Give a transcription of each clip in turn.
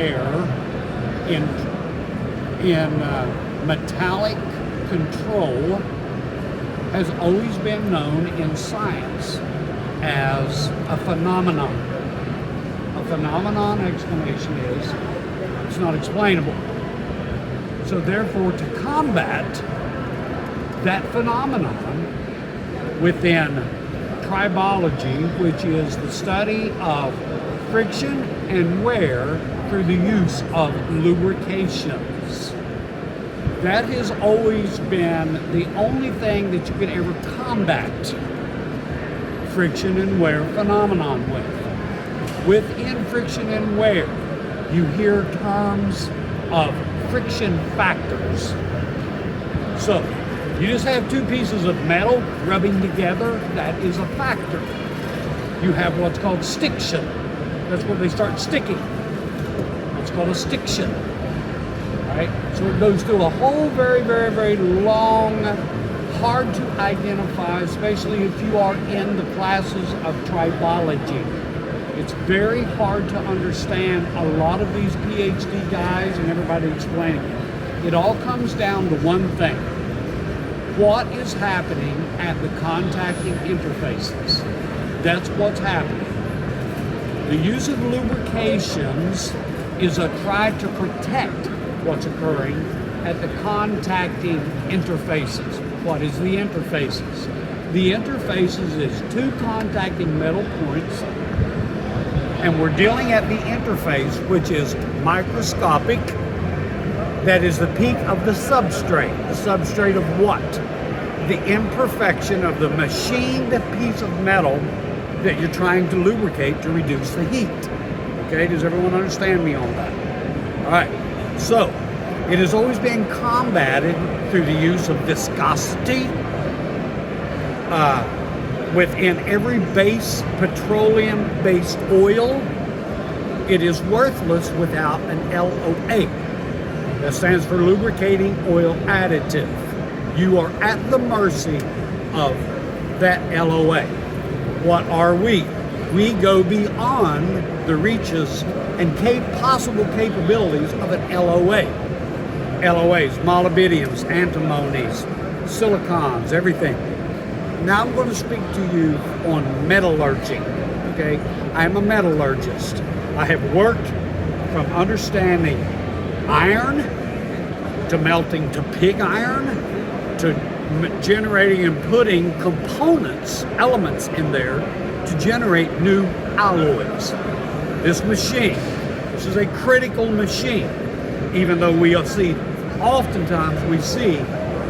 Air in metallic control has always been known in science as a phenomenon. A phenomenon explanation is it's not explainable. So therefore, to combat that phenomenon within tribology, which is the study of friction and wear through the use of lubrications. That has always been the only thing that you could ever combat friction and wear phenomenon with. Within friction and wear, you hear terms of friction factors. So, you just have two pieces of metal rubbing together, that is a factor. You have what's called stiction. That's when they start sticking. It's called a stiction. Right? So it goes through a whole very long, hard to identify, especially if you are in the classes of tribology. It's very hard to understand a lot of these PhD guys and everybody explaining it. It all comes down to one thing. What is happening at the contacting interfaces? That's what's happening. The use of lubrications is a try to protect what's occurring at the contacting interfaces. What is the interfaces? The interfaces is two contacting metal points, and we're dealing at the interface, which is microscopic. That is the peak of the substrate. The substrate of what? The imperfection of the machined piece of metal that you're trying to lubricate to reduce the heat. Okay, does everyone understand me on that? All right, so it has always been combated through the use of viscosity. Within every base petroleum-based oil, it is worthless without an LOA. That stands for lubricating oil additive. You are at the mercy of that LOA. What are we? We go beyond the reaches and possible capabilities of an LOA. LOAs, molybdenums, antimonies, silicons, everything. Now I'm going to speak to you on metallurgy. Okay, I am a metallurgist. I have worked from understanding iron to melting to pig iron to generating and putting components, elements in there to generate new alloys. This machine, this is a critical machine, even though oftentimes we see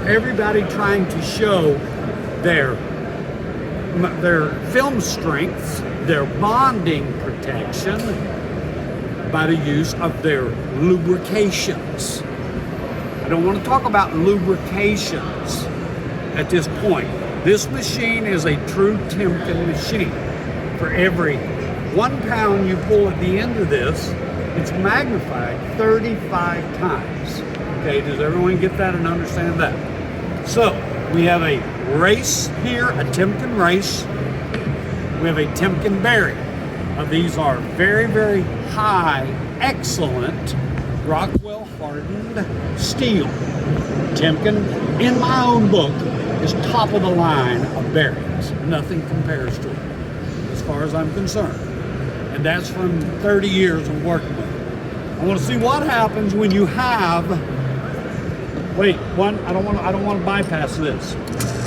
everybody trying to show their film strengths, their bonding protection by the use of their lubrications. I don't want to talk about lubrications at this point. This machine is a true Timken machine. For every 1 pound you pull at the end of this, it's magnified 35 times. Okay, does everyone get that and understand that? So, we have a race here, a Timken race. We have a Timken bearing. These are very high, excellent, Rockwell hardened steel. Timken, in my own book, is top of the line of bearings. Nothing compares to it, as far as I'm concerned. And that's from 30 years of working with it. I want to see what happens when you have. Wait, I don't want to bypass this.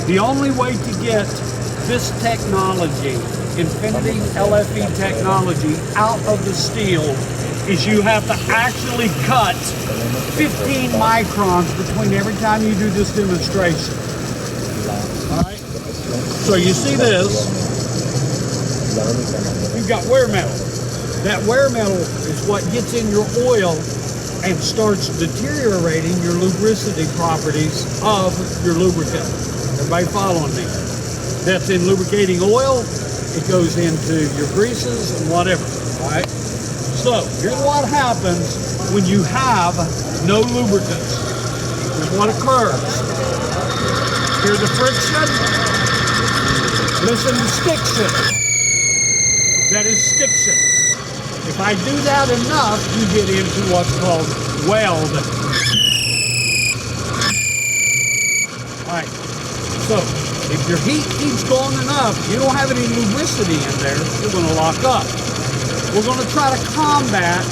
The only way to get this technology, Infinity LFE technology, out of the steel is you have to actually cut 15 microns between every time you do this demonstration. All right? So you see this, you've got wear metal. That wear metal is what gets in your oil and starts deteriorating your lubricity properties of your lubricant. Everybody following me? That's in lubricating oil. It goes into your greases and whatever, all right? So, here's what happens when you have no lubricants. Here's what occurs. Here's the friction. Listen to stiction. That is stiction. If I do that enough, you get into what's called weld. All right, so if your heat keeps going enough, you don't have any lubricity in there, you're gonna lock up. We're gonna try to combat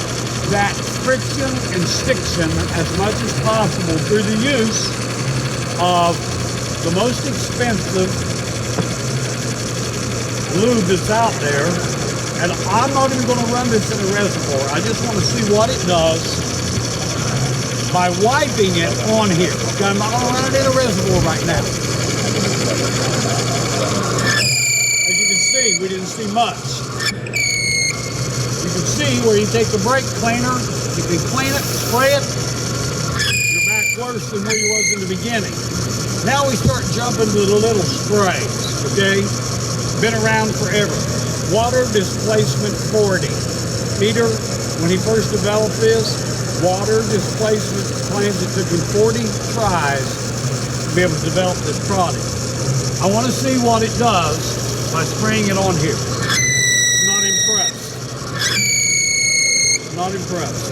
that friction and stiction as much as possible through the use of the most expensive lube that's out there. And I'm not even going to run this in a reservoir. I just want to see what it does by wiping it on here. Okay, I'm not going to run it in a reservoir right now. As you can see, we didn't see much. You can see where you take the brake cleaner, you can clean it, spray it, you're back worse than where you was in the beginning. Now we start jumping to the little sprays, okay? Been around forever. Water displacement 40. Peter, when he first developed this, water displacement claims it took him 40 tries to be able to develop this product. I want to see what it does by spraying it on here. I'm not impressed. Not impressed.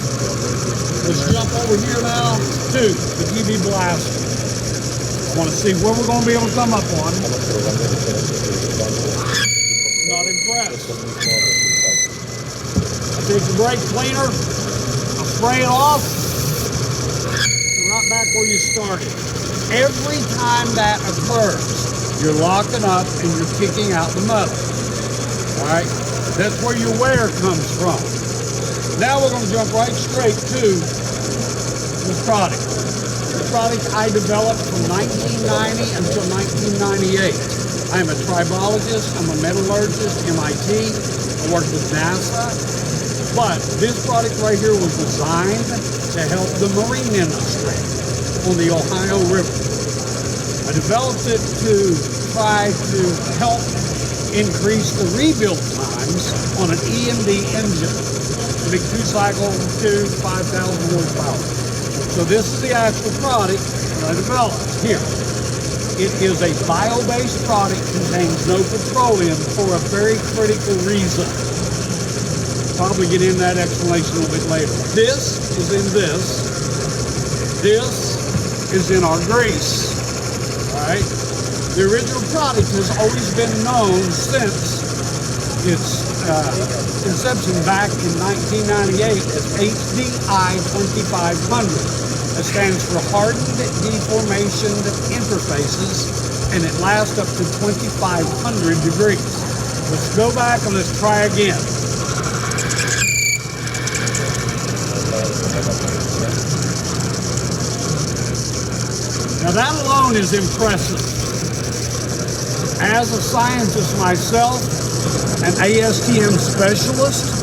Let's jump over here now to the TV blaster. I want to see where we're going to be able to come up on. Not impressed. I take the brake cleaner, I spray it off, and right back where you started. Every time that occurs, you're locking up and you're kicking out the metal. All right? That's where your wear comes from. Now we're going to jump right straight to this product. The product I developed from 1990 until 1998. I'm a tribologist, I'm a metallurgist, MIT, I worked with NASA, but this product right here was designed to help the marine industry on the Ohio River. I developed it to try to help increase the rebuild times on an E&D engine, a big 2-cycle to 5,000 horsepower. So this is the actual product that I developed here. It is a bio-based product, contains no petroleum for a very critical reason. Probably get into that explanation a little bit later. This is in this. This is in our grease. All right? The original product has always been known since its conception back in 1998 as HDI 2500. It stands for hardened deformation interfaces, and it lasts up to 2,500 degrees. Let's go back and let's try again. Now that alone is impressive. As a scientist myself, an ASTM specialist,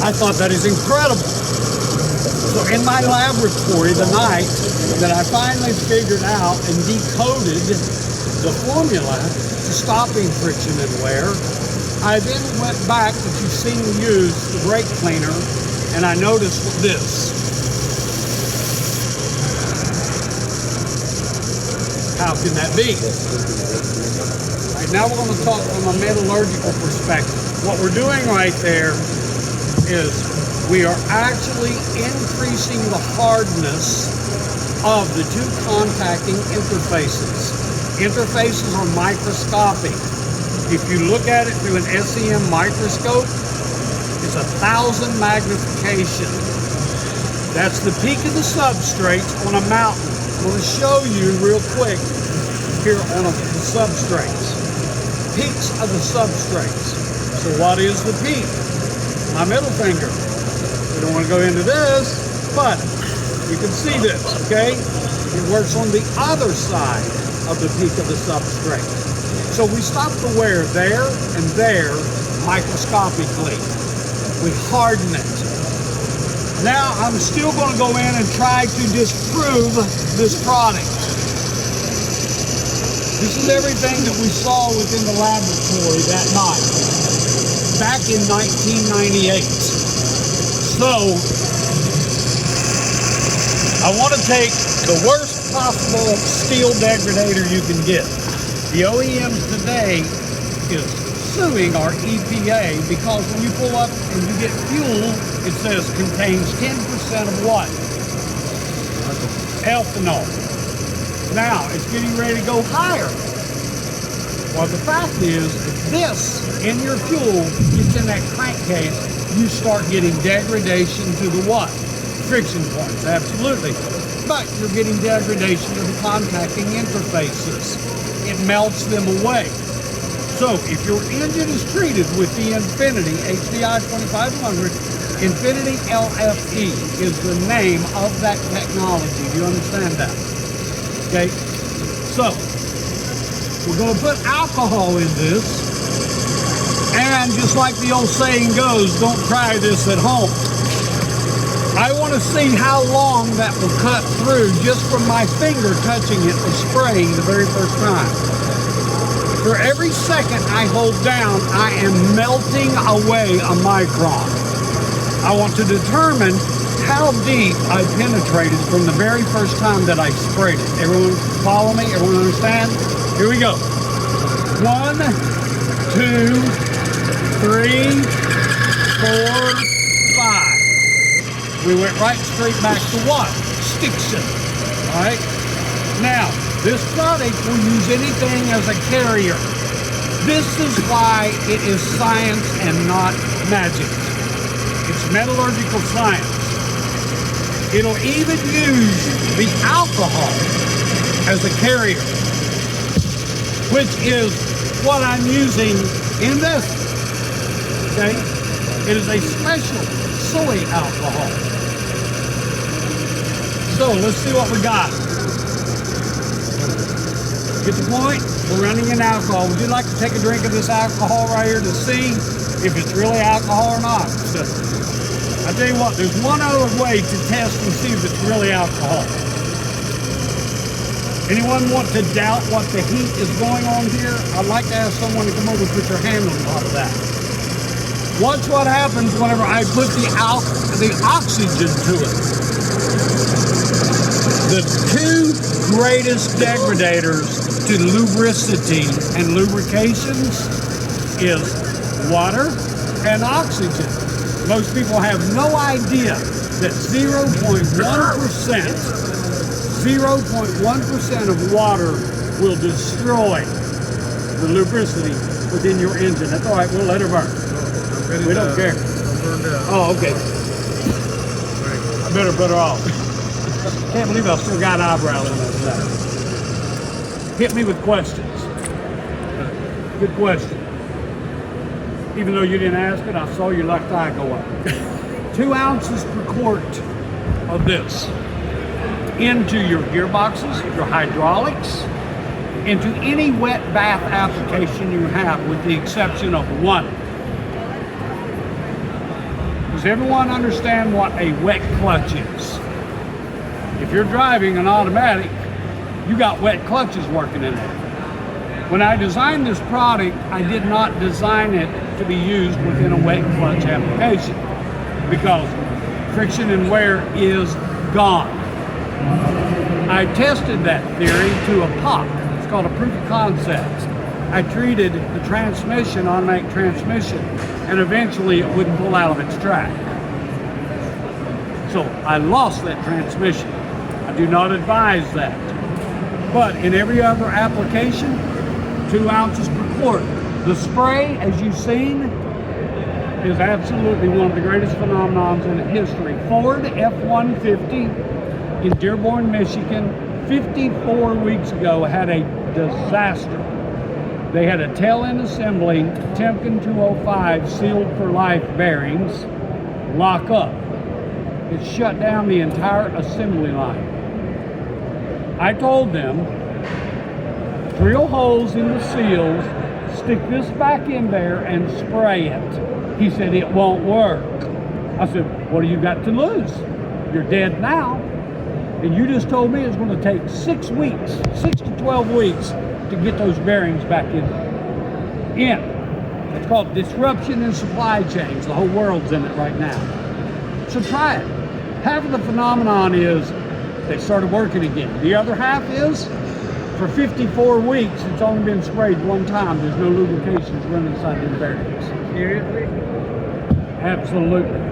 I thought that is incredible. So in my laboratory the night that I finally figured out and decoded the formula to stopping friction and wear, I then went back that you've seen me use the brake cleaner, and I noticed this. How can that be? All right, now we're going to talk from a metallurgical perspective. What we're doing right there is we are actually increasing the hardness of the two contacting interfaces. Interfaces are microscopic. If you look at it through an SEM microscope, it's 1,000 magnification. That's the peak of the substrate on a mountain. I'm going to show you real quick here on the substrates. Peaks of the substrates. So what is the peak? My middle finger. We don't want to go into this, but you can see this, okay? It works on the other side of the peak of the substrate. So we stop the wear there and there microscopically. We harden it. Now I'm still going to go in and try to disprove this product. This is everything that we saw within the laboratory that night, back in 1998. So, I want to take the worst possible steel degradator you can get. The OEMs today is suing our EPA because when you pull up and you get fuel, it says contains 10% of what? Ethanol. Now, it's getting ready to go higher. Well, the fact is, if this in your fuel gets in that crankcase, you start getting degradation to the what? Friction points, absolutely. But you're getting degradation to the contacting interfaces. It melts them away. So if your engine is treated with the Infinity HDI 2500, Infinity LFE is the name of that technology. Do you understand that? Okay, so we're going to put alcohol in this, and just like the old saying goes, don't try this at home. I want to see how long that will cut through just from my finger touching it or spraying the very first time. For every second I hold down, I am melting away a micron. I want to determine how deep I penetrated from the very first time that I sprayed it. Everyone follow me? Everyone understand? Here we go. 1, 2, 3, 4, 5. We went right straight back to what? Stiction. All right? Now, this product will use anything as a carrier. This is why it is science and not magic. It's metallurgical science. It'll even use the alcohol as a carrier, which is what I'm using in this. Okay? It is a special soy alcohol. So let's see what we got. Get the point? We're running in alcohol. Would you like to take a drink of this alcohol right here to see if it's really alcohol or not? I tell you what, there's one other way to test and see if it's really alcohol. Anyone want to doubt what the heat is going on here? I'd like to ask someone to come over and put their hand on top of that. Watch what happens whenever I put the oxygen to it. The two greatest degradators to lubricity and lubrications is water and oxygen. Most people have no idea that 0.1% of water will destroy the lubricity within your engine. That's all right, we'll let it burn. We don't care. Oh, okay. I better put her off. Can't believe I still got eyebrows in that stuff. Hit me with questions. Good question. Even though you didn't ask it, I saw your left eye go up. 2 ounces per quart of this into your gearboxes, your hydraulics, into any wet bath application you have, with the exception of one. Does everyone understand what a wet clutch is? If you're driving an automatic, you got wet clutches working in it. When I designed this product, I did not design it to be used within a wet clutch application because friction and wear is gone. I tested that theory to a POC. It's called a proof of concept. I treated the transmission, automatic transmission, and eventually it wouldn't pull out of its track. So I lost that transmission. I do not advise that. But in every other application, 2 ounces per quart. The spray, as you've seen, is absolutely one of the greatest phenomenons in history. Ford F-150 in Dearborn, Michigan, 54 weeks ago had a disaster. They had a tail-end assembly, Temkin 205 sealed for life bearings, lock up. It shut down the entire assembly line. I told them, drill holes in the seals, stick this back in there and spray it. He said, it won't work. I said, what do you got to lose? You're dead now. And you just told me it's going to take 6 weeks, 6 to 12 weeks to get those bearings back in. It's called disruption in supply chains. The whole world's in it right now. So try it. Half of the phenomenon is they started working again. The other half is for 54 weeks, it's only been sprayed one time. There's no lubrications running inside the bearings. Seriously? Absolutely.